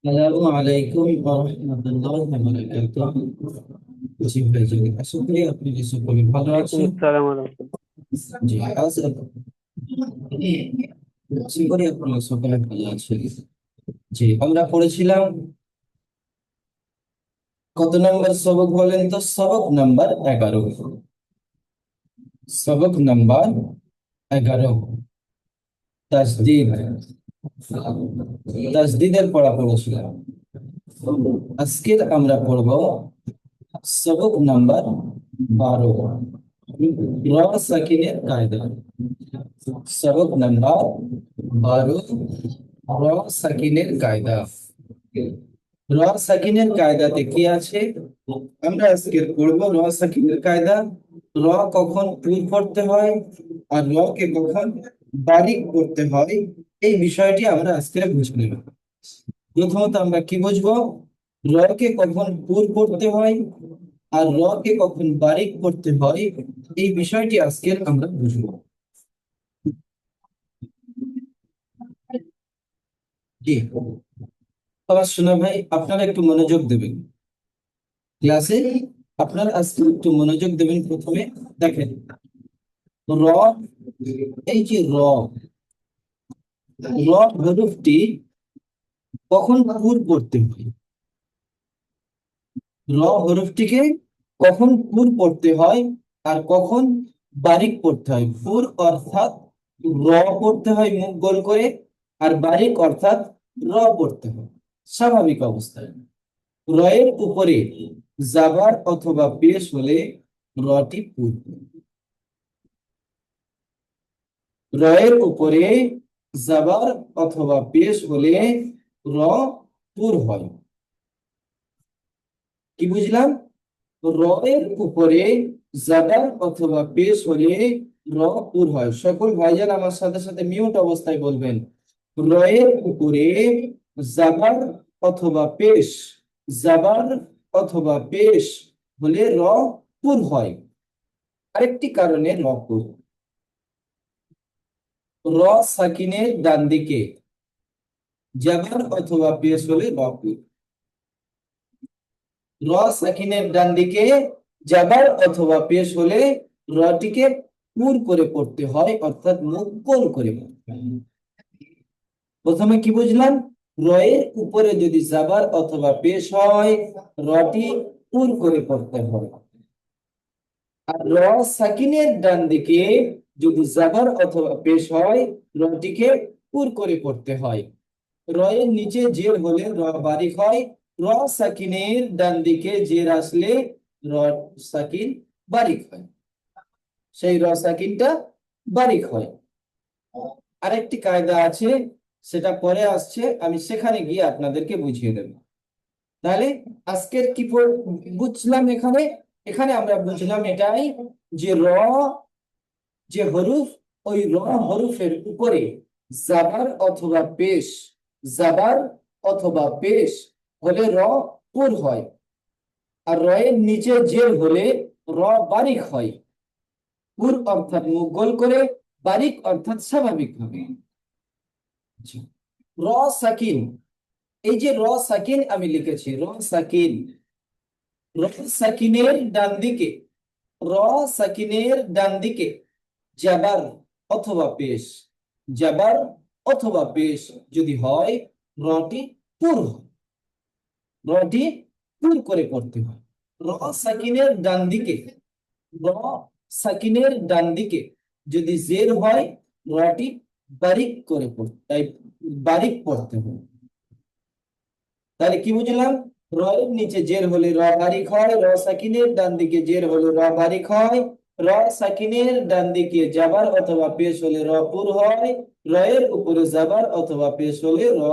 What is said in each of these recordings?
আসসালামু আলাইকুম ওয়া রাহমাতুল্লাহি ওয়া বারাকাতুহু। জি ভাইজান, আশা করি আপনি সকলে ভালো ওয়ালাইকুম আছেন। আসসালাম ওয়া রাহমাতুল্লাহ। জি আশা করি আপনারা সকলে ভালো আছেন। জি, আমরা পড়েছিলাম কত নাম্বার সবক বলেন তো? সবক নাম্বার 11। সবক নাম্বার 11, তাসদীদ। তাসদীদের পড়া পড়েছিলাম। আজকে আমরা পড়ব সবক নাম্বার 12, র সাকিনের কায়দা। সবক নাম্বার 12, র সাকিনের কায়দা। র সাকিনের কায়দাতে কি আছে আমরা আজকে পড়বো? র সাকিনের কায়দা, র কখন পুর করতে হয় আর র কে কখন বারিক করতে হয়, এই বিষয়টি আমরা আজকে বুঝে নেব। প্রথমত আমরা কি বুঝবো? র কে কখন পুর করতে হয় আর র কে কখন বারিক করতে হয়, এই বিষয়টি আজকে আমরা বুঝবো। জি, আবার শোনা ভাই, আপনারা একটু মনোযোগ দেবেন ক্লাসে। আপনারা আজকে একটু মনোযোগ দেবেন। প্রথমে দেখেন, র, এই যে র, র হরফটি কখন পুর করতে হয়, র হরফটিকে কখন পুর করতে হয় আর কখন বারিক করতে হয়। পুর অর্থাৎ র পড়তে হয় মুখ গোল করে, আর বারিক অর্থাৎ র পড়তে হয় স্বাভাবিক অবস্থায়। র এর উপরে জাবার অথবা পেশ হলে রটি পুর। র এর উপরে জাবার অথবা পেশ হলে র পুর হয়। কি বুঝলাম? র এর উপরে জাবার অথবা পেশ হলে র পুর হয়। সকল ভাইজান আমার সাথে সাথে মিউট অবস্থায় বলবেন, র এর উপরে জাবার অথবা পেশ, জাবার অথবা পেশ হলে র পুর হয়। আরেকটি কারণে র পুর। র সাকিনের ডান দিকে জাবার অথবা পেশ হলে র পুর। র সাকিনের ডান দিকে জাবার অথবা পেশ হলে রটিকে পুর করে পড়তে হয়, অর্থাৎ মুক্কল করে পড়তে হয়। প্রথমে কি বুঝলাম? র এর উপরে যদি জাবার অথবা পেশ হয়, রটি পুর করে পড়তে হয়। আর র সাকিনের ডান দিকে যদি জাবার অথবা পেশ হয়, রটিকে পুর করে পড়তে হয়। র এর নিচে জের হলে র বারিক হয়। র সাকিনের ডান দিকে জের আসলে র সাকিন বারিক হয়, সেই র সাকিনটা বারিক হয়। আরেকটি কায়দা আছে, সেটা পরে আসছে, আমি সেখানে গিয়ে আপনাদেরকে বুঝিয়ে দেব। তাহলে আজকের কি বুঝলাম? এখানে এখানে আমরা বুঝলাম এটাই, যে র যে হরুফ, ওই র হরুফের উপরে জাবার অথবা পেশ, জাবার অথবা পেশ হলে র পুর হয়। আর র এর নিচে জের হলে র বারিক হয়। পুর অর্থাৎ মুখ গোল করে, বারিক অর্থাৎ স্বাভাবিক ভাবে। র সাকিন, এই যে র সাকিন আমি লিখেছি, র সাকিন, র সাকিনের ডান দিকে, র সাকিনের ডান দিকে জাবার অথবা পেশ, জাবার অথবা পেশ যদি হয়, রটি পুর হয়। রটি পুর করে পড়তে হয়। র সাকিনের ডান দিকে, র সাকিনের ডান দিকে যদি জের হয়, রটি বারিক করে পড়তে, বারিক পড়তে হয়। তাহলে কি বুঝলাম? র এর নিচে জের হলে র বারিক হয়, র সাকিনের ডান দিকে জের হলে র বারিক হয়। র সাকিনের ডান দিকে জাবার অথবা পেশ হলে র পুর হয়। র এর উপরে জাবার অথবা পেশ হলে র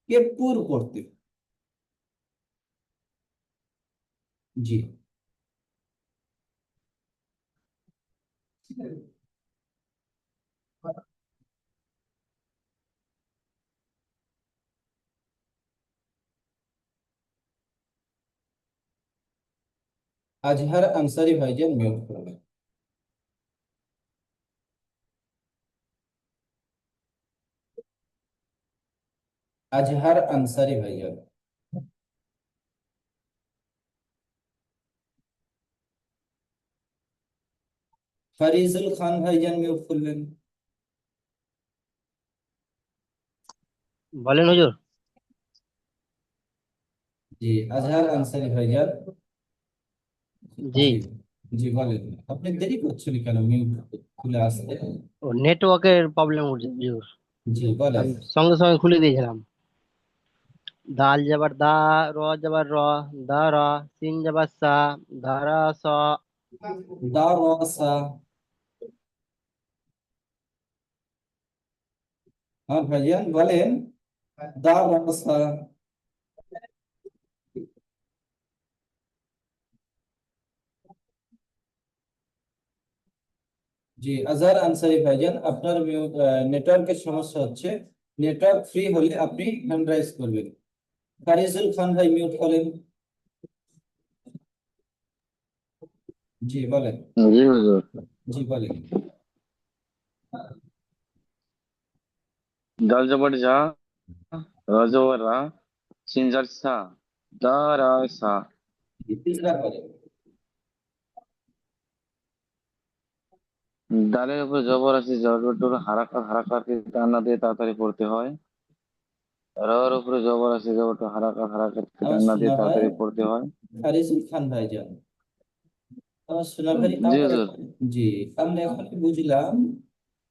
কে পুর করতে হয়। জি, আজহার আনসারি ভাইজান মিউট করবেন। আজহার আনসারি ভাইজান। ফারিজুল খান ভাইজান মিউট করলেন। বলেন হুজুর। জি, আজহার আনসারি ভাইজান। জি, জি, জি বলেন। আপনি দেরি করছেন কেন মিউট খুলে আসতে? ও নেটওয়ার্কের প্রবলেম হুজুর। জি বলেন। আমি সঙ্গে সঙ্গে খুলে দিয়েছিলাম। দাল যাবার দা, র যাবার র, দা র, সিন যাবার সা, ধারা স। দারাসা। হ্যাঁ ভাইজান বলেন। দারাসা। জি, আজহার আনসারি ভাইজান, আপনার নেটওয়ার্কের সমস্যা হচ্ছে। নেটওয়ার্ক ফ্রি হলে আপনি হ্যান্ড রাইজ করবেন। ফারিজুল খান ভাই মিউট করেন। জি বলেন। জি হুজুর। জি বলেন। দাল জবর জা, র জবর রা, সিন জবর সা, দা রা সা। তিসরা করেন। দালের উপর জবর আছে, জবরটার হারাকাত হারাকাতকে টানা দিয়ে তাড়াতাড়ি পড়তে হয়। র উপরে জবর আছে, জবরটা হারাকাতকে আমার টানা দিয়ে শোনা ভাই তাড়াতাড়ি পড়তে হয়। ফারিজুল খান ভাইজান, আমার শোনা ভাই, জি আমরা হুজুর। জি, আমরা এখন বুঝলাম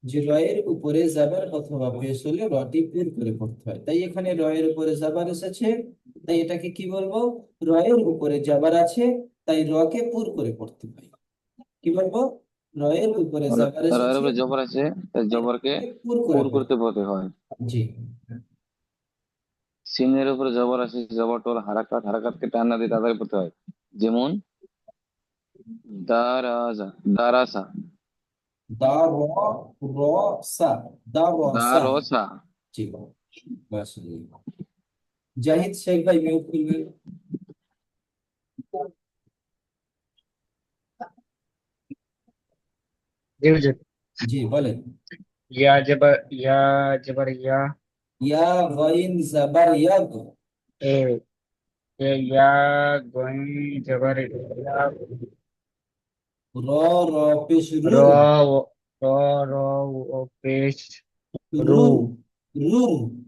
যে রয়ের উপরে জাবার অথবা পেশ হলে রটি পুর করে পড়তে হয়। তাই এখানে রয়ের উপরে জাবার এসেছে, তাই এটাকে কি বলবো? রয়ের উপরে জাবার আছে, তাই রকে পুর করে পড়তে হয়। কি বলবো? রয়ের উপরে জাবার র এসেছে, উপরে জবর আছে, তাই তাই জবরকে রকে পুর করে পুর পড়তে করতে পড়তে হয়। হয়। জি। সিনের উপরে জবর আছে, জবরটার হারাকাতকে টানা দিয়ে তাড়াতাড়ি পড়তে হয়। যেমন দারাজা, দারাসা, দা র, র সা, দা র সা। দারসা। জি, মাশাআল্লাহ। জাহিদ শেখ ভাই মিউট করবেন। জি হুজুর। জি বলেন। ইয়া জবর ইয়া, ইয়া গাইন জাবার ইয়াগ। এ এ ইয়া গোইন জবর ইয়া, র, র পেশ র রুর। র র ও পেশ রু, রুর, রুর।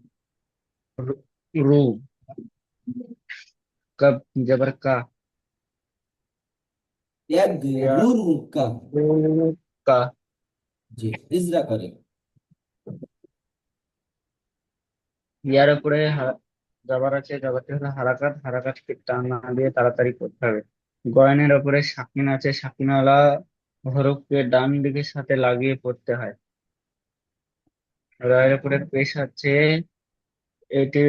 রু, রু। कब जबर का, ইয়াগ, या রুর কা। का। জি, ইজরা করে। ইয়ার উপরে জবর আছে, জবরটি হলো হারাকাত, হারাকাতকে টান না দিয়ে তাড়াতাড়ি করতে হবে। গয়নের উপরে সাকিন আছে, সাকিনওয়ালা হরফকে ডান দিকের সাথে লাগিয়ে পড়তে হয়। রয়ের উপরে পেশ আছে, এটি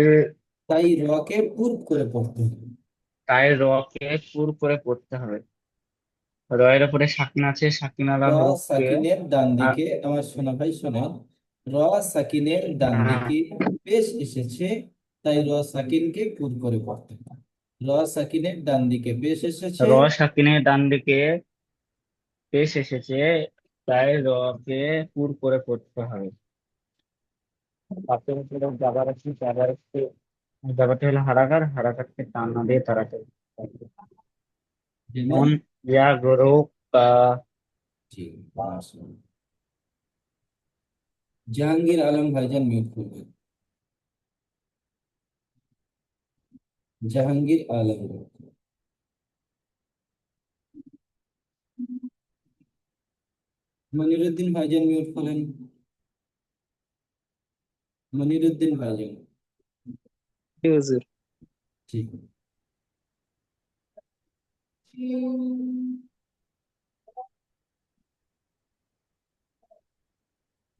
তাই রকে পুর করে পড়তে হবে। তাই রকে পুর করে পড়তে হবে। রয়ের উপরে সাকিন আছে, সাকিনওয়ালা র হরফকে সাকিনের ডান আ- দিকে, আমার সোনা ভাই শোনেন, র সাকিনের ডান আহ, দিকে পেশ এসেছে, তাই র সাকিনকে পুর করে পড়তে হবে। র সাকিনের ডান দিকে পেশ এসেছে। র সাকিনের ডান দিকে পেশ এসেছে, তাই রকে পুর করে পড়তে হবে। পাশের উপরে যাবার আছে, যাবারটা হলো হারাকার, হারাকারকে টান না দিয়ে তাড়াতাড়ি। যেমন। যেমন ইয়া গরু কা। জি, মাশাআল্লাহ। জাহাঙ্গীর আলম ভাইজান মিউট করবেন। জাহাঙ্গীর আলম। মনিরুদ্দিন ভাইজান মিউট করেন। মনিরুদ্দিন ভাইজান। জি হুজুর। ঠিক।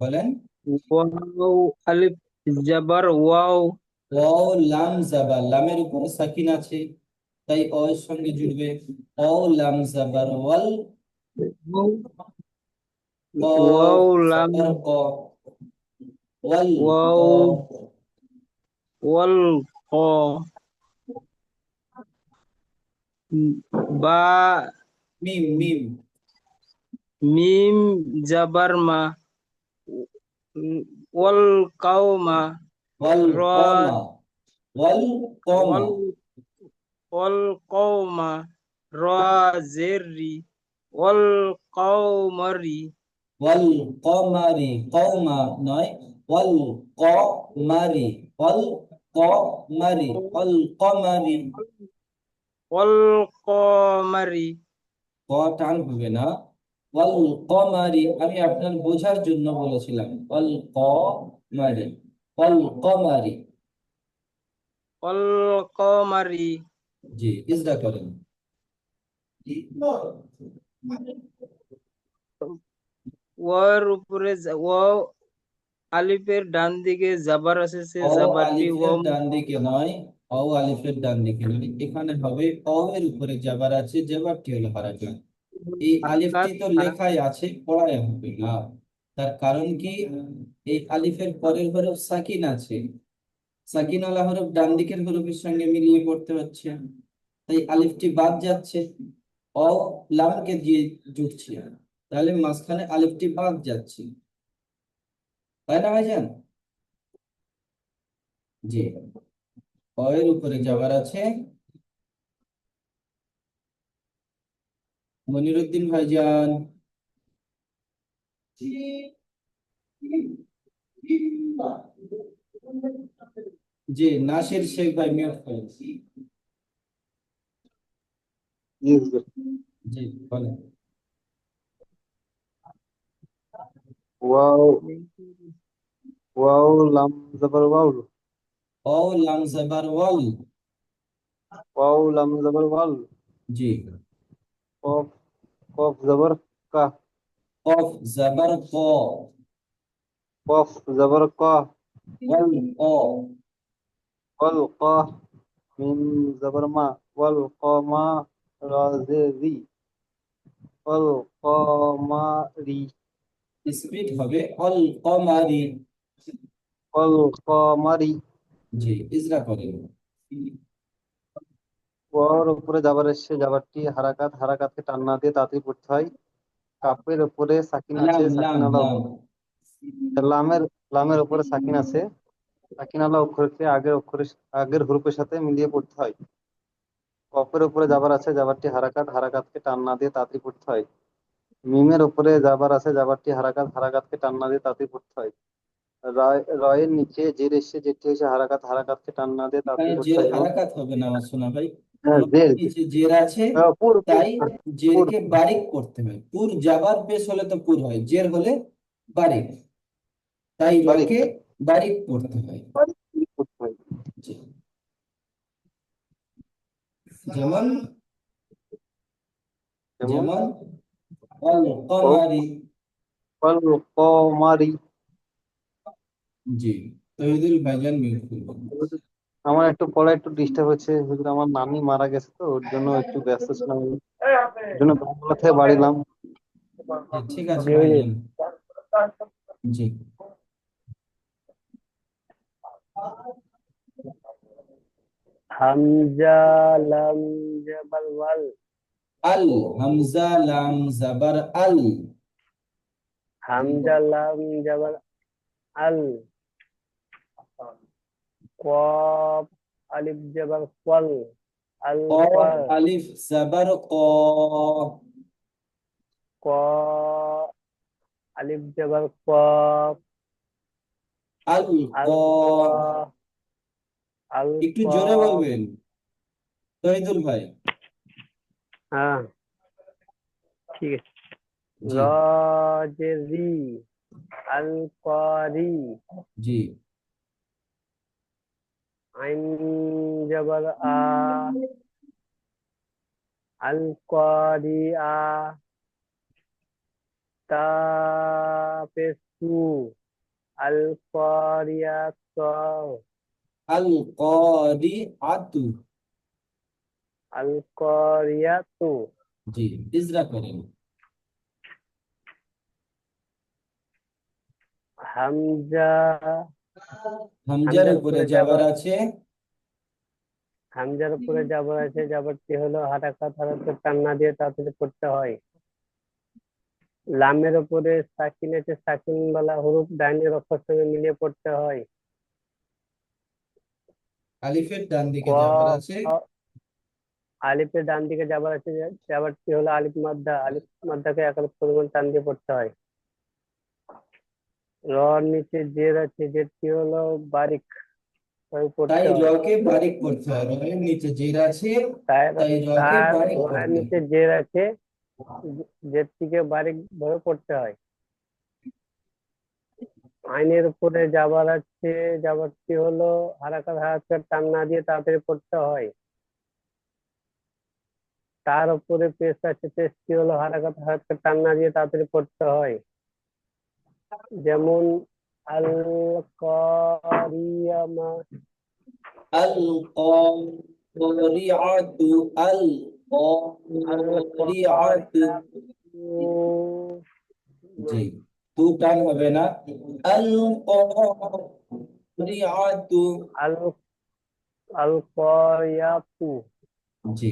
বলেন। ওয়াও আলিফ জাবার ওয়াও, ওয়াও লাম জাবার, লামের উপরে সাকিন আছে, তাই অ এর সঙ্গে জুড়বে। ওয়াও লাম জাবার ওয়াল। কফ ওয়াও লাম, জাবার ক, ওয়াল। ওয়াও কফ। ওয়াল ক, বা মিম, মিম। মিম জাবার মা, ওয়াল কাও মা, ওয়াল রা কমা ওয়াল কমা ওয়াল ওয়াল কওমা রা জেরি ওয়াল কওমারি ওয়াল কমারি কওমা নয় ওয়াল কমারি ওয়াল কমারি ওয়াল কমারি ওয়াল কমারি ক টান হবে না ওয়াল কমারি আমি আপনার বোঝার জন্য বলেছিলাম ওয়াল কমারি ওয়াল কমারি ওয়াল কমারি জি ইজরা করেন ওয়ার উপরে ওয়াও আলিফের ডান দিকে জাবার আছে সে অ জাবারটি আলিফের ডান দিকে নয় অ আলিফের ডান দিকে নয় এখানে হবে অ এর উপরে জাবার আছে জাবারটি হলো হারাকাত এই আলিফটি তো লেখাই আছে পড়ায় হবে না তার কারণ কি এই আলিফের পরের হরফ সাকিন আছে সাকিন আলা হরফ ডান দিকের হরফের সঙ্গে মিলিয়ে পড়তে হচ্ছে তাই আলিফটি বাদ যাচ্ছে অ লামকে দিয়ে জুটছে তাহলে মাঝখানে আলিফটি বাদ যাচ্ছে তাই না ভাইজান জি অ এর উপরে যাবার আছে মনিরুদ্দিন ভাইজান জি নাসির শেখ ভাই মিউট করেন জি বলেন ওয়াও ওয়াও লাম জবর ওয়াউল অ লাম জাবার ওয়াল ওয়াও লাম জবর ওয়াল জি কফ কফ জবর কা কফ জাবার ক কফ জবর কা ওয়াল ক ওয়াল কা মিম জবর মা ওয়াল কমা রা জে রি ওয়াল কমারি স্পিড হবে অল কমারি ওয়াল কমারি জি ইজরা করেন ওয়ার উপরে যাবার এসে যাবারটি হারাকাত হারাকাতকে টান না দিয়ে তাড়াতাড়ি পড়তে হয় কাপের উপরে সাকিন আছে লাম সাকিন লাম আলা লাম লামের লামের উপরে সাকিন আছে সাকিন আলা অক্ষরকে আগের হরফের সাথে মিলিয়ে পড়তে হয় কফের উপরে যাবার আছে যাবারটি হারাকাত হারাকাতকে টান না দিয়ে তাড়াতাড়ি পড়তে হয় মিমের উপরে যাবার আছে যাবারটি হারাকাত হারাকাতকে টান না দিয়ে তাড়াতাড়ি পড়তে হয় রয়ের নিচে জের এসে যেটি হয়েছে হারাকাত হারাকাতকে টান না দিয়ে এখানে তাড়াতাড়ি পড়তে জের হয় যেমন হারাকাত হবে না আমার সোনা ভাই জের নিচে জের আছে পুর তাই পুর জেরকে বারিক করতে হয় পুর জাবার পেশ হলে তো পুর হয় জের হলে বারিক তাই বারিক রকে বারিক করতে হয় বারিক পড়তে হয় জি। যেমন যেমন যেমন অল কমারি ওয়াল কমারি জি তহিদুল ভাইজান মিউট করবেন আমার একটু পড়া একটু ডিস্টার্ব হচ্ছে হুজুর আমার নানি মারা গেছে তো ওর জন্য একটু ব্যস্ত ছিলাম ওর জন্য বাংলা থেকে বাড়িলাম ঠিক আছে ভাইজান জি হামজা লাম জাবার ওয়াল আল হামজা লাম জাবার আল হামজা লাম জাবার আল কফ আলিফ জাবার ওয়াল আল কফ ওয়াল আলিফ জাবার ক ক আলিফ জাবার কফ আল ক আল আল একটু কফ জোরে বলবেন তহিদুল ভাই হ্যাঁ ঠিক আছে জি র জে রি আল কারি জি আইন জাবার আ আল কারিআ তা পেসু আল কারিয়াত আল করি আতু আল কারিয়াতু জি ইজরা করেন হামজা হামজার হামজার উপরে উপরে যাবার যাবার আছে হামজার উপরে জাবার আছে জাবারটি হলো হারাকাত হারাকাত টান না দিয়ে তাড়াতাড়ি পড়তে হয় লামের উপরে সাকিন আছে সাকিন ওয়ালা হরফ ডাইনের অক্ষর সঙ্গে মিলিয়ে পড়তে হয় আলিফের ডান দিকে ক যাবার আছে, আলিফের ডান দিকে যাবার আছে, যাবারটি হলো আলিফ মাদ্দা। আলিফ মাদ্দাকে একালিফ পরিমাণ টান দিয়ে পড়তে হয়। রর নিচে জের আছে, জেরটি হলো বারিক হয়ে তাই পড়তে হয়। রকে বারিক করতে হয়। রয়ের নিচে জের আছে, তাই তাই রকে তার বারিক রয়ের করতে নিচে হয়। জের আছে, জেরটিকে বারিক ভাবে পড়তে হয়। আইনের উপরে যাবার আছে, যাবারটি হলো হারাকাত হারাকাত টান না দিয়ে তাড়াতাড়ি পড়তে হয়। তার উপরে পেশ আছে, পেশটি হলো হারাকাত হারাকাত টান না দিয়ে তাড়াতাড়ি পড়তে হয়। যেমন আল কারিয়ামা, আল কারিআতু, আল আল কারিআতু। জি, তু টান হবে না। আল কারিআতু। আল আল কারিয়াতু। জি,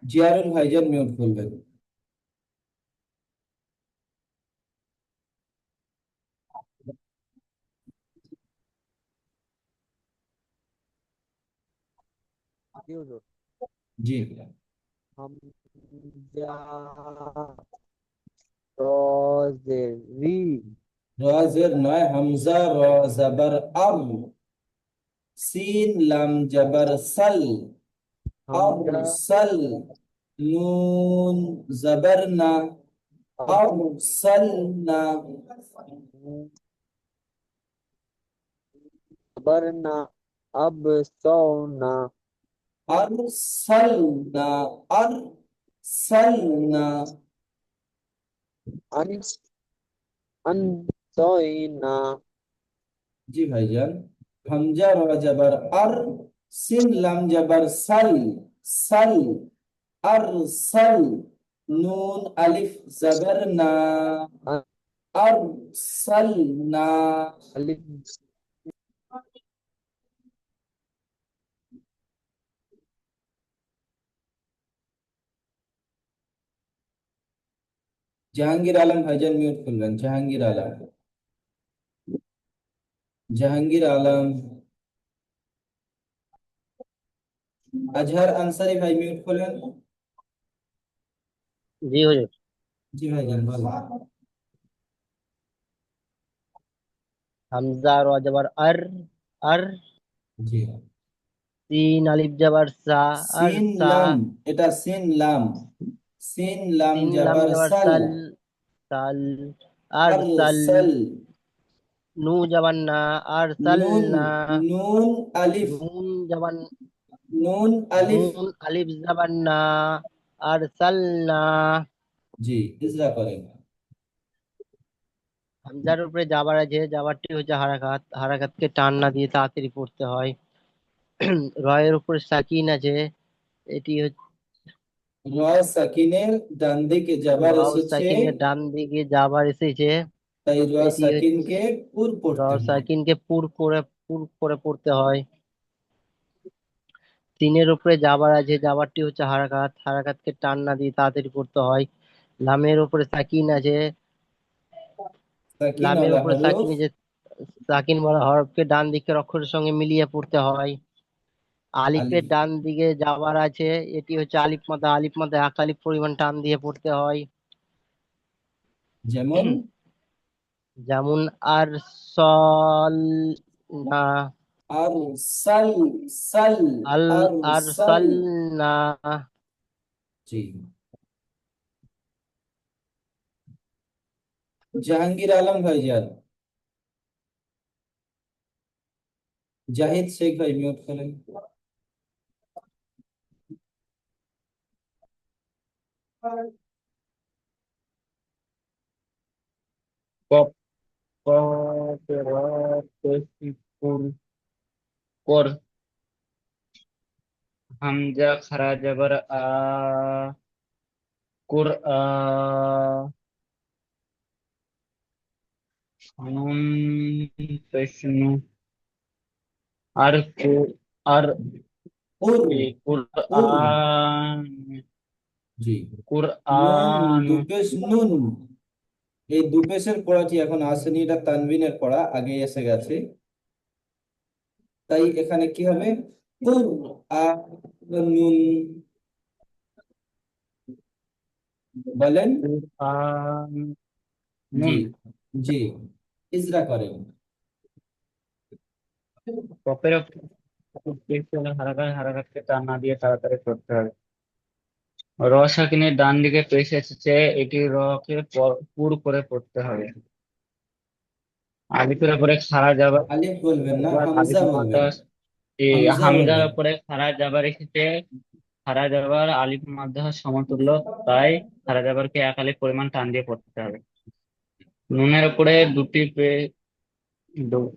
জিয়ারুল ভাইজান মিউট করবেন। জি, হামজা রি, রাজের নয়, হামজা র জবর আর, সিন লাম জবর সাল, হামজা আরসাল, নুন জবর না, আরসালনা। বরনা, আবসরনা, আরসালনা, আরসালনা। আনস আনসয়না, জি ভাইজান, হামজা র জবর আর, সিন লাম জবর সাল, সাল, আরসাল, নুন আলিফ জবর না, আরসালনা। আলিফ জাহাঙ্গীর আলম ভাইজান মিউট করলেন। জাহাঙ্গীর আলম, জাহাঙ্গীর আলম। আজহার আনসারি ভাই মিউট করলেন। জি হুজুর। জি ভাইজান বলো। হামজা র জবর আর, আর, জি, সিন আলিফ জবর সা, আর সিন সা, লাম, এটা সিন লাম, সিন লাম সিন লাম জবর জবর সাল, সাল, সাল, আর সাল, আরসাল, নু জবর না, আর সাল নুন, না, নুন আলিফ, নুন জবর, নুন আলিফ। নুন আলিফ জবর না, আর সাল না। জি, ইজরা করেন। হামজার উপরে যাবার আছে, যাবারটি হচ্ছে হারাকাত। হারাকাতকে টান না দিয়ে তাড়াতাড়ি পড়তে হয়। রয়ের উপরে সাকিন আছে, এটি হচ্ছে র সাকিনের ডান দিকে যাবার ওয়াও এসেছে, সাকিনের ডান দিকে যাবার এসেছে, তাই র এটি হচ্ছে সাকিনকে পুর র পড়তে হয়। সাকিনকে পুর করে পড়তে হয়। তিনের উপরে যাবার আছে, যাবারটি হচ্ছে হারাকাত। হারাকাতকে টান না দিয়ে তাড়াতাড়ি পড়তে হয়। লামের উপরে সাকিন আছে, সাকিন লামের ওয়ালা উপরে সাকিন হরফ, আছে, সাকিন বলা হরফকে ডান দিকের অক্ষরের সঙ্গে মিলিয়ে পড়তে হয়। আলিফের আলিফ, ডান দিকে যাবার আছে, এটি হচ্ছে আলিফ মাদ্দা। আলিফ মাদ্দা এক আলিফ পরিমাণ টান দিয়ে পড়তে হয়। যেমন যেমন আর সল না, আর সাল, সাল, আল আর আর সাল। সল না। জি, জাহাঙ্গীর আলম ভাইজান, জাহিদ শেখ ভাই মিউট করেন। কপ কপ র পেশ কুর কর, হামজা খারা জবর আ, কুর আ, নুন পেশ নু, আর কু, আর পুর, পুর। কুরআন, জি, নুন কুরআন, দুপেশ নুন। এই দুপেশের পড়াটি এখন আসেনি, এটা তানবিনের পড়া, আগে এসে গেছে। তাই এখানে কি হবে? কুরআনুন। বলেন। কুরআন জি, নুন। জি, ইজরা করেন। কপের ওপর পেশ হলে হারাকাতকে টান না দিয়ে তাড়াতাড়ি করতে হবে। র সাকিনের ডান দিকে পেশ এসেছে, এটি র কে পুর করে পড়তে হবে। আলিফের উপরে খাড়া যাবার আলিফ বলবেন না, হামজা আলিফের বলবেন। মাদ্রাজ এই হামজা হামজার বলবেন। উপরে খাড়া যাবার এসেছে, খাড়া যাবার আলিফ মাদ্রাজ সমতুল্য, তাই খাড়া যাবারকে এক আলিফ পরিমাণ টান দিয়ে পড়তে হবে। নুনের উপরে দুটি দু-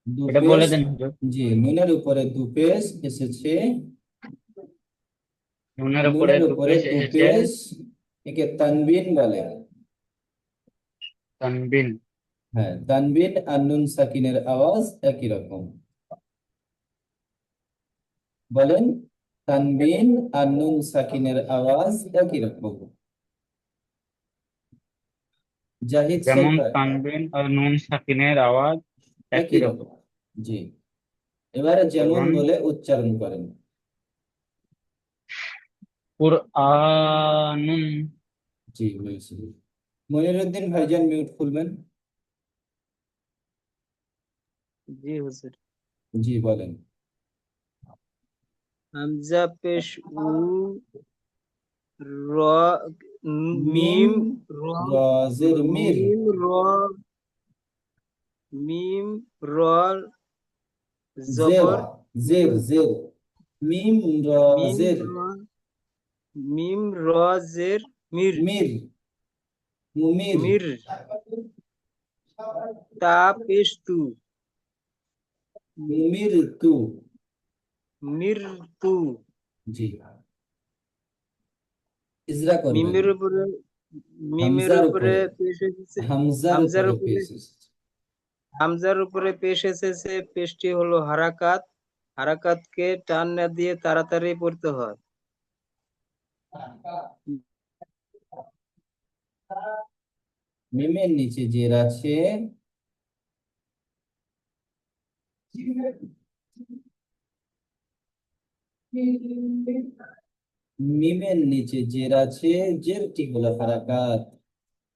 দু এটা পেশ। বলে দেন হুজুর। জি, নুনের উপরে দু পেশ এসেছে। নুনের উপরে নুনের দু উপরে পেশ দু এসেছে, পেশ, একে তানবিন বলে। তানবিন। হ্যাঁ, তানবিন আর নুন সাকিনের আওয়াজ একই রকম। বলেন। তানবিন আর নুন সাকিনের আওয়াজ একই রকম। জাহিদ যেমন শেখ তানবিন আর নুন সাকিনের আওয়াজ একই একই রকম। রকম। জি, এবারে যেমন যেমন বলে উচ্চারণ করেন। কুরআনুন। জি, বুঝেছি। মনিরুদ্দিন ভাইজান মিউট খুলবেন। জি হুজুর। জি, বলেন। হামজা পেশ উ, র, মিম, মিম, র, রাজের মির। মিম, র, মিম, র, জের, জবর, জের, জের। মিম মিম, রাজের র, মিম, র, জের, মির, মির, মুমির। মির, তা পেশ তু, মুমির তু। মির তু। জি, ইজরা করবেন। মিমের উপরে মিমের হামজার উপরে উপরে, পেশ এসেছে, হামজার হামজার উপরে উপরে পেশ এসেছে। হামজার উপরে পেশ এসেছে, পেশটি হলো হারাকাত, হারাকাতকে টান না দিয়ে তাড়াতাড়ি পড়তে হয়। মিমের নিচে জের আছে। মিমের নিচে জের আছে, জেরটি হলো হারাকাত।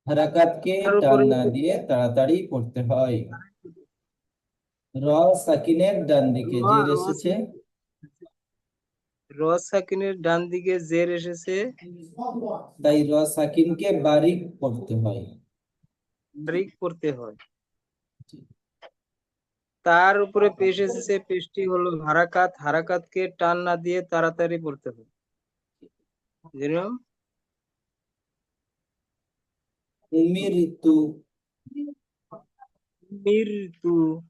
হারাকাতকে তার টান উপরে না দিয়ে তাড়াতাড়ি পড়তে হয়। র সাকিনের ডান দিকে র জের র এসেছে, র সাকিনের ডান দিকে জের এসেছে, তাই র সাকিনকে বারিক পড়তে হয়। বারিক পড়তে হয়। তার উপরে পেশ এসেছে, পেশটি হলো হারাকাত, হারাকাতকে টান না দিয়ে তাড়াতাড়ি পড়তে হয়। যেরকম উমির তু। মির তু,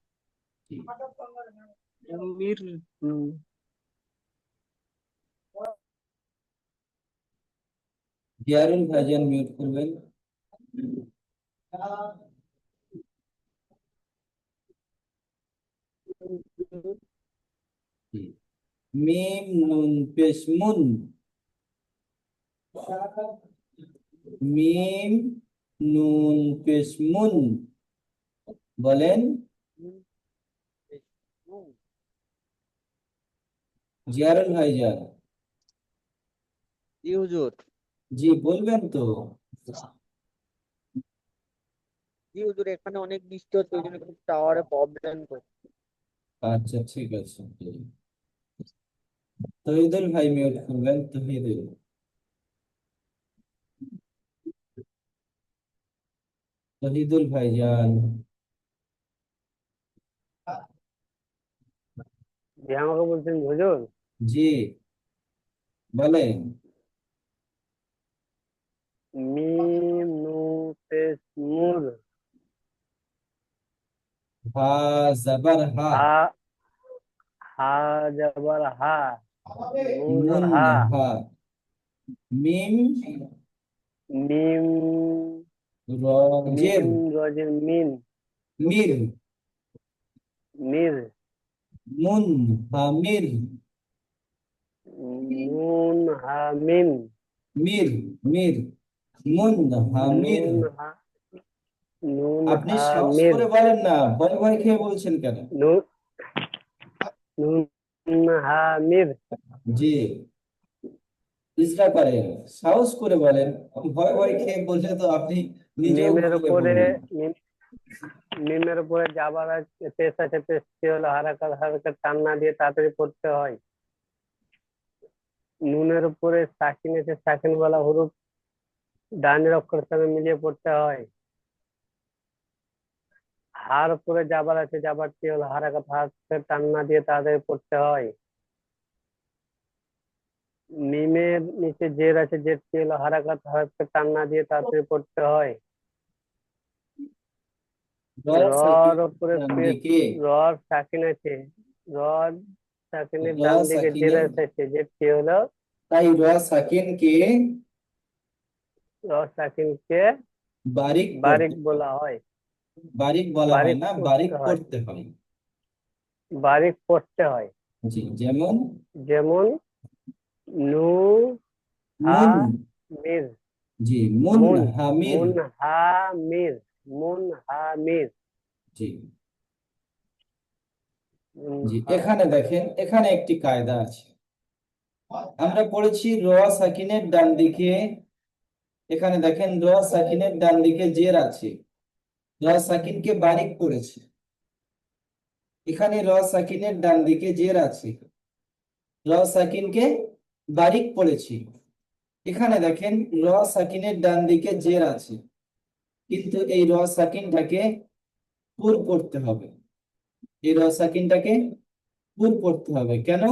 মির তু। জিয়ারুল ভাইজান মিউট করবেন। মিম নুন পেশ মুন। মিম নুন পেশ মুন। বলেন। জিয়ারুল ভাইজান। জি হুজুর। জি, বলবেন তো। জি হুজুর, এখানে অনেক বৃষ্টি হচ্ছে, ওই জন্য খুব টাওয়ারে প্রবলেম করছে। আচ্ছা, ঠিক আছে। তহিদুল ভাই মিউট করবেন, তহিদুল। তহিদুল ভাইজান। যে আমাকে বলছেন হুজুর, জি, বলেন। মিম নু পেশ মুর, হা জবর হা। হা, হা জবর হা, নুন নুন হা, হা। মিম মিম, রজের মিম রজের মিন, মির। মির, মুন হা মির। নুন হা মিন, মির, মির। মুন হা মির। নুন হা, নুন আপনি হা সাহস মির, করে বলেন না, ভয় ভয় খেয়ে বলছেন কেন? নুন, নুন হা মির জি, ইসরা করেন, সাহস করে বলেন। ভয় ভয় খেয়ে বললে তো আপনি নিজেও মিমের ভুলে উপরে পড়বেন। মিমের উপরে জাবার আছে, পেশ আছে, পেশটি হলো হারাকাত, হারাকাত টান না দিয়ে তাড়াতাড়ি পড়তে হয়। নুনের উপরে সাকিন আছে, সাকিন বলা হরুপ ডানের অক্ষরের সঙ্গে মিলিয়ে পড়তে হয়। হার উপরে জাবার আছে, জাবারটি হলো হারাকাত, হারাকাত টান না দিয়ে তাড়াতাড়ি পড়তে হয়। মিমের নিচে জের আছে, জেরটি হলো হারাকাত, হারাকাত টান না দিয়ে তাড়াতাড়ি পড়তে হয়। র রর সাকিনের উপরে ডান পেশ, দিকে, রর সাকিন আছে, রর সাকিনের র ডান দিকে জের সাকিনের, এসেছে, জেরটি হলো তাই র সাকিনকে রর সাকিনকে বারিক বারিক পড়তে হয়। বলা হয়। বারিক বলা হয় বারিক না, বারিক পড়তে হয়, পড়তে হয়। বারিক পড়তে হয়। জি, যেমন যেমন নু হা মুন, মির, জি, মুন মুন হামির। মুন হা মির, মুন হা মির, জি, মুন জি, হা এখানে দেখেন, এখানে একটি কায়দা আছে। আমরা পড়েছি র সাকিনের ডান দিকে, এখানে দেখেন র সাকিনের ডান দিকে জের আছে, র সাকিনকে বারিক পড়েছে। এখানে র সাকিনের ডান দিকে জের আছে, র সাকিনকে বারিক পড়েছি। এখানে দেখেন র সাকিনের ডান দিকে জের আছে, কিন্তু এই র সাকিনটাকে পুর করতে হবে। এই র সাকিনটাকে পুর করতে হবে কেন?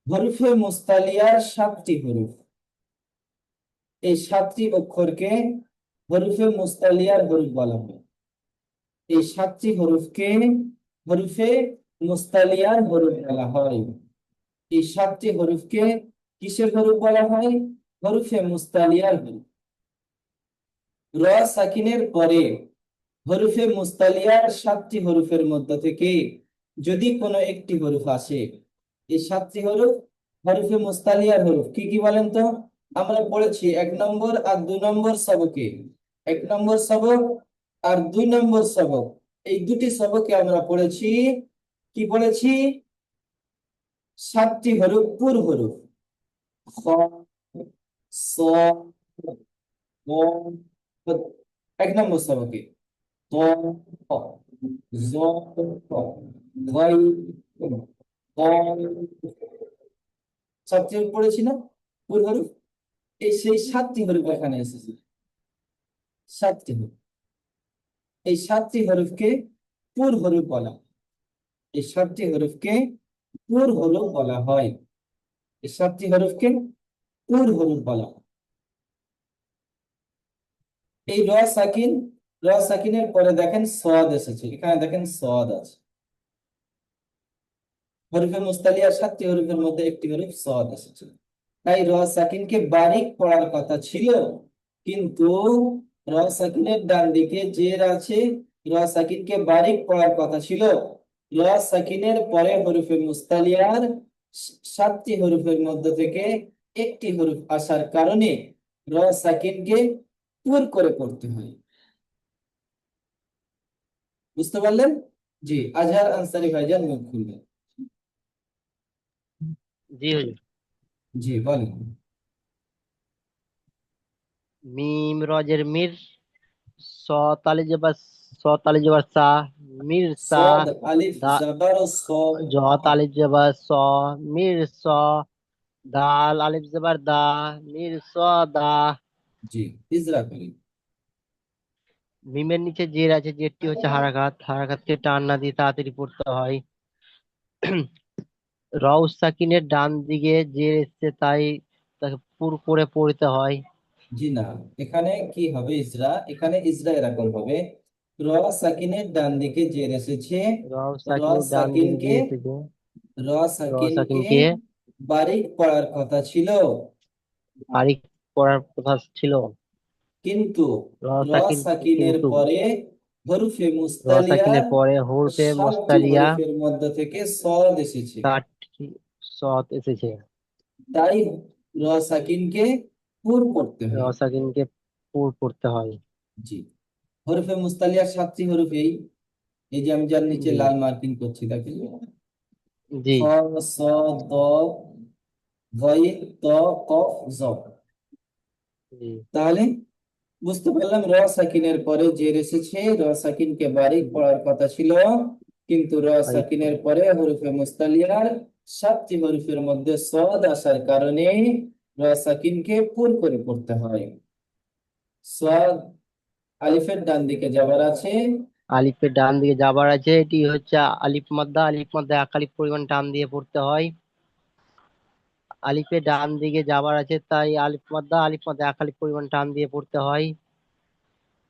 হরফে মুস্তালিয়ার 7টি হরফ, এই 7টি অক্ষরকে হরফে মুস্তালিয়ার হরফ বলা হয়। এই 7টি হরফকে হরফে মুস্তালিয়ার হরফ বলা হয়। এই 7টি হরফকে কিসের হরফ বলা হয়? হরফে মুস্তালিয়ার হরফ। র সাকিনের পরে হরফে মুস্তালিয়ার 7টি হরফের মধ্য থেকে যদি কোনো একটি হরফ আসে, এই 7টি হরফ হরফে মুস্তালিয়ার হরফ। কি কি বলেন তো? আমরা পড়েছি 1 নম্বর আর 2 নম্বর সবকে, 1 নম্বর সবক আর 2 নম্বর সবক, এই দুটি সবকে আমরা পড়েছি, কি পড়েছি? 7টি হরফ পুর হরফ। খ, স, গ, 1 নম্বর সবকে ত, জ, ধৈ, ক, 7টি হরফ পড়েছি না, পুর হরফ? এই সেই 7টি হরফ এখানে এসেছে, 7টি হরফ। এই 7টি হরফকে পুর হরফ বলা হয়। এই 7টি হরফকে পুর হরফ বলা হয়। এই 7টি হরফকে পুর হরফ বলা হয়। এই র সাকিন, র সাকিনের পরে দেখেন সদ এসেছে, এখানে দেখেন সদ আছে। হরফে মুস্তালিয়া 7টি হরফের মধ্যে একটি হরফ সদ এসেছে, তাই র সাকিনকে বারিক পড়ার কথা ছিল, কিন্তু র সাকিনের ডান দিকে জের আছে, র সাকিনকে বারিক পড়ার কথা ছিল। র সাকিনের পরে হরফে মুস্তালিয়ার 7টি হরফের মধ্যে থেকে একটি হরফ আসার কারণে র সাকিনকে পুর করে পড়তে হয়। বুঝতে পারলেন? জি, আজহার আনসারী ভাইজান মুখ খুলবেন। জি হুজুর। জি, বলেন। মিম রজের মির, স তালি জবর, স তালি জবর সা, মির সা, সদ আলিফ দা জবর স, জ তালি জবর স, মির স, দাল আলিফ জবর দা, মির স দা। জি, ইজরা করি। মিমের নিচে জের আছে, জেরটি হচ্ছে হারাকাত, হারাকাতকে টান না দিয়ে তাড়াতাড়ি পড়তে হয়। রউস সাকিনের ডান দিকে জের এসছে, তাই তাকে পুর করে পড়তে হয়। জি না, এখানে কি হবে ইজরা? এখানে ইজরা এরকম হবে, র সাকিনের ডান দিকে জের এসেছে, রউস র সাকিনের ডান দিকে সাকিনকে, জের এসেছে, র র সাকিনকে সাকিনকে বারিক পড়ার কথা ছিল, বারিক পড়ার কথা ছিল। কিন্তু র র সাকিন সাকিনের কিন্তু পরে হরফে র সাকিনের মুস্তালিয়ার পরে হরফে 7টি মোস্তালিয়া হরফের মধ্যে থেকে সদ এসেছে, 60টি সৎ এসেছে, তাই র সাকিনকে পুর করতে র হয়। সাকিনকে পুর পড়তে হয়। জি, হরফে মুস্তালিয়ার 7টি হরফ এই, এই যে আমি যার নিচে জি লাল মার্কিং করছি দেখেন, জি খ স দ গই ত কফ জ। জি তাহলে বুঝতে পারলাম র সাকিনের পরে জের এসেছে, র সাকিনকে বারিক পড়ার কথা ছিল, কিন্তু র বাড়ি সাকিনের পরে হরফে মুস্তালিয়ার 7টি হরফের মধ্যে সদ আসার কারণে র সাকিনকে পুর করে পড়তে হয়। সদ আলিফের ডান দিকে যাবার আছে, আলিফের ডান দিকে যাবার আছে, এটি হচ্ছে আলিফ মাদ্দা, আলিফ মাদ্দা এক আলিফ পরিমাণ টান দিয়ে পড়তে হয়। আলিফের ডান দিকে যাবার আছে, তাই আলিফ মাদ্দা, আলিফ মাদ্দা এক আলিফ পরিমাণ টান দিয়ে পড়তে হয়।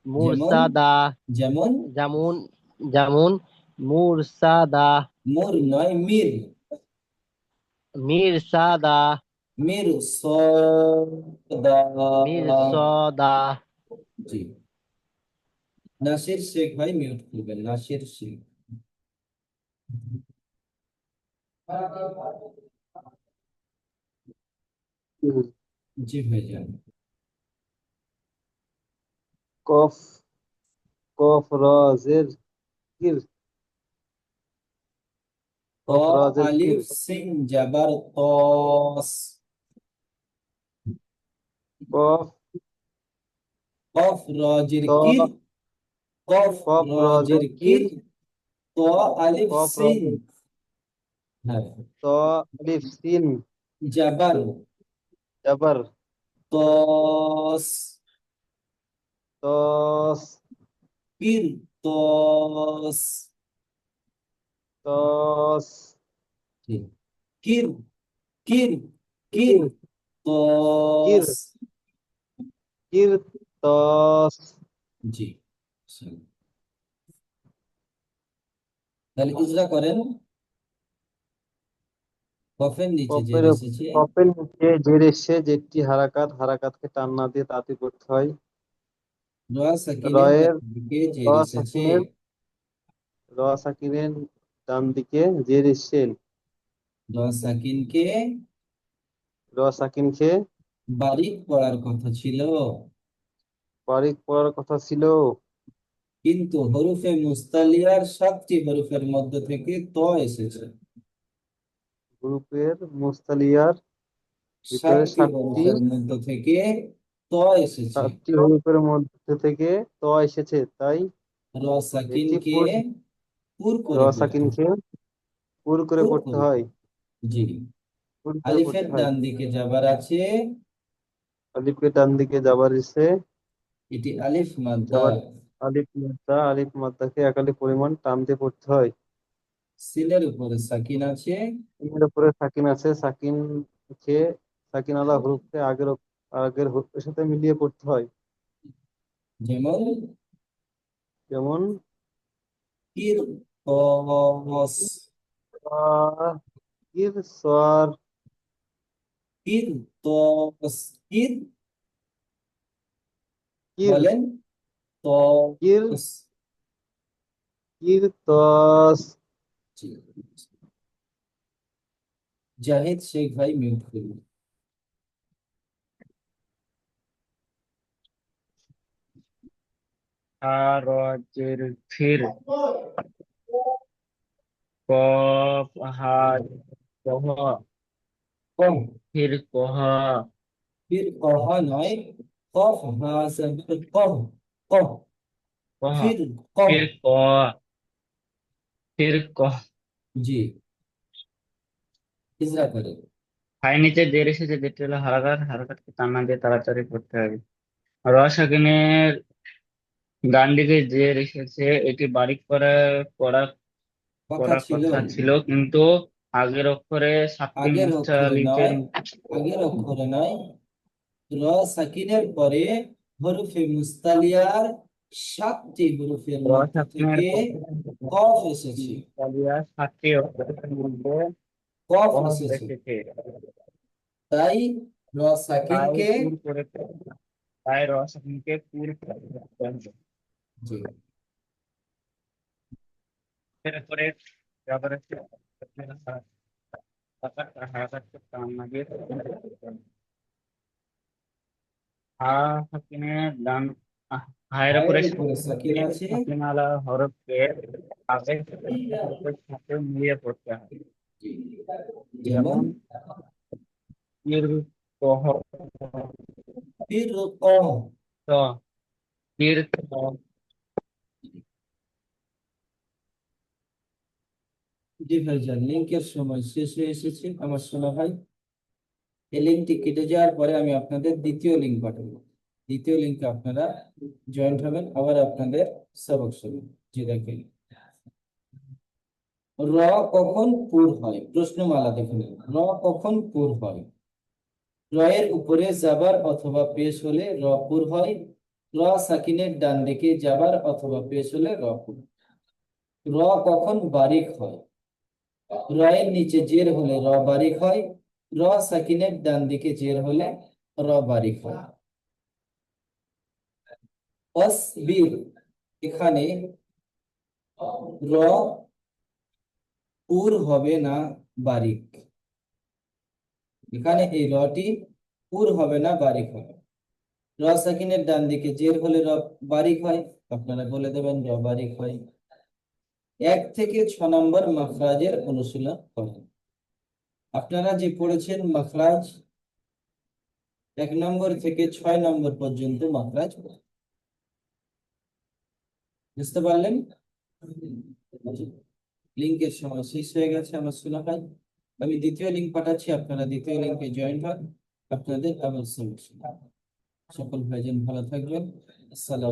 যেমন মুরসাদা, যেমন যেমন যেমন মুরসাদা, মুর নয় মির, মিরসাদা, মির সদা। মিরসদা। জি, নাসির শেখ ভাই মিউট করবেন, নাসির শেখ। জি ভাইজান। কফ কফ র জের কির, ত কফ র জের কির, আলিফ সিন জাবার তস, কফ কফ রজের ত কির, কফ কফ র রজের জের কির, কির, ত আলিফ কফ র সিন, জের হ্যাঁ, ত আলিফ সিন জাবার জাবার তস, তস কির তস, তস ঠিক। কির কির কির কির কির তস। কির তস। জি, তাহলে ইজরা করেন। কফের নিচে জের কফের এসেছে, কফের নিচে জের এসে যেটি হারাকাত, হারাকাতকে টান না দিয়ে তাতে করতে হয়। র সাকিনের রয়ের ডান দিকে র জের এসেছে, সাকিনের র সাকিনের ডান দিকে জের এসে র সাকিনকে র সাকিনকে বারিক পড়ার কথা ছিল, বারিক পড়ার কথা ছিল, কিন্তু হরফে মুস্তালিয়ার 7টি হরফের মধ্যে থেকে ত এসেছে। গ্রুপের মুস্তালিয়ার ভিতরে 7টি হরফের মধ্যে থেকে ত এসেছে, সাতটি হরফের মধ্যে থেকে ত এসেছে, তাই র এটি সাকিনকে পুর পুর র করে পড়তে সাকিনকে পুর করে পুর পড়তে করে হয়, জি। পুর করে আলিফের পড়তে হয়। ডান দিকে যাবার আছে, আলিফের ডান দিকে যাবার এসে এটি আলিফ মাদ্দা, যাবার আলিফ মাদ্দাকে এক আলিফ পরিমাণ টান দিয়ে পড়তে হয়। সিনের উপরে সাকিন আছে, এর উপরে সাকিন আছে, কে সাকিন আলা হরফকে আগের হরফের সাথে মিলিয়ে পড়তে হয়। যেমন যেমন কির তস, আহ, কির সর, কির তস, কির কির বলেন কির তস। কির তস। জি। জাহিদ শেখ ভাই মিউট করুন। আর জের ফির, কফ হাজ কহ, কহ, ফির কহ, ফির কহ নয়, কফ হা জবর কহ, কহ, কহ, ফির কহ। ফির কহ, ফির কহ। জি, ইজরা করেন। হাই নিচে জের এসেছে, যেটি হলো হারাকাত, হারাকাতকে টান্না দিয়ে তাড়াতাড়ি করতে হবে। র সাকিনের ডান দিকে জের এসেছে, এটি বারিক করা কথা করার ছিল, কথা ছিল, কিন্তু আগের অক্ষরে সাতটি আগের অক্ষরে মুস্তালিফের নয়, আগের অক্ষরে নয়, র সাকিনের পরে হরফে মুস্তালিয়ার 7টি হরফের র মধ্যে সাকিনের থেকে পরে কফ এসেছে, মুস্তালিয়া সাতটি অক্ষরের মধ্যে কফ কহ এসেছে, এসেছে। তাই র তাই সাকিনকে, পুর করে তাই র সাকিনকে পুর করতে হবে। জি, এরপরে আবার একটু হারাকাতকে টান না দিয়ে হা সাকিনের ডান হায়ের উপরে হায়ের উপরে সাকিন আছে, সাকিন আলা হরফকে আগে হরফের সাথে মিলিয়ে পড়তে হয়। যেমন তীর্থহ তীর্থ, ত তীর্থ জি ভাইজান, লিঙ্কের সময় শেষ হয়ে এসেছে আমার সোনা ভাই। এই লিঙ্কটি কেটে যাওয়ার পরে আমি আপনাদের দ্বিতীয় লিঙ্ক পাঠাবো। দ্বিতীয় লিঙ্কে আপনারা জয়েন্ট হবেন, আবার আপনাদের সবক শুরু। জি দেখেন, র কখন পুর হয়, প্রশ্নমালা দেখে নিন। র কখন পুর হয়? র এর উপরে জাবার অথবা পেশ হলে র পুর হয়। র সাকিনের ডান দিকে জাবার অথবা পেশ হলে র পুর। র কখন বারিক হয়? র এর নিচে জের হলে র বারিক হয়। র সাকিনের ডান দিকে জের হলে র বারিক হয়। অসবির, এখানে র পুর হবে না বারিক, এখানে এই রটি পুর হবে না বারিক হবে। র সাকিনের ডান দিকে জের হলে র বারিক হয়, আপনারা বলে দেবেন র বারিক হয়। 1 থেকে 6 নম্বর মাখরাজের অনুশীলন করেন। আপনারা যে পড়েছেন মাখরাজ 1 নম্বর থেকে 6 নম্বর পর্যন্ত মাখরাজ বুঝতে পারলেন? লিঙ্কের সময় শেষ হয়ে গেছে আমার সোনা ভাই। আমি দ্বিতীয় লিঙ্ক পাঠাচ্ছি, আপনারা দ্বিতীয় লিঙ্কে জয়েন হন, আপনাদের আবার সমস্যা। সকল ভাইজান ভালো থাকবেন। আসসালাম।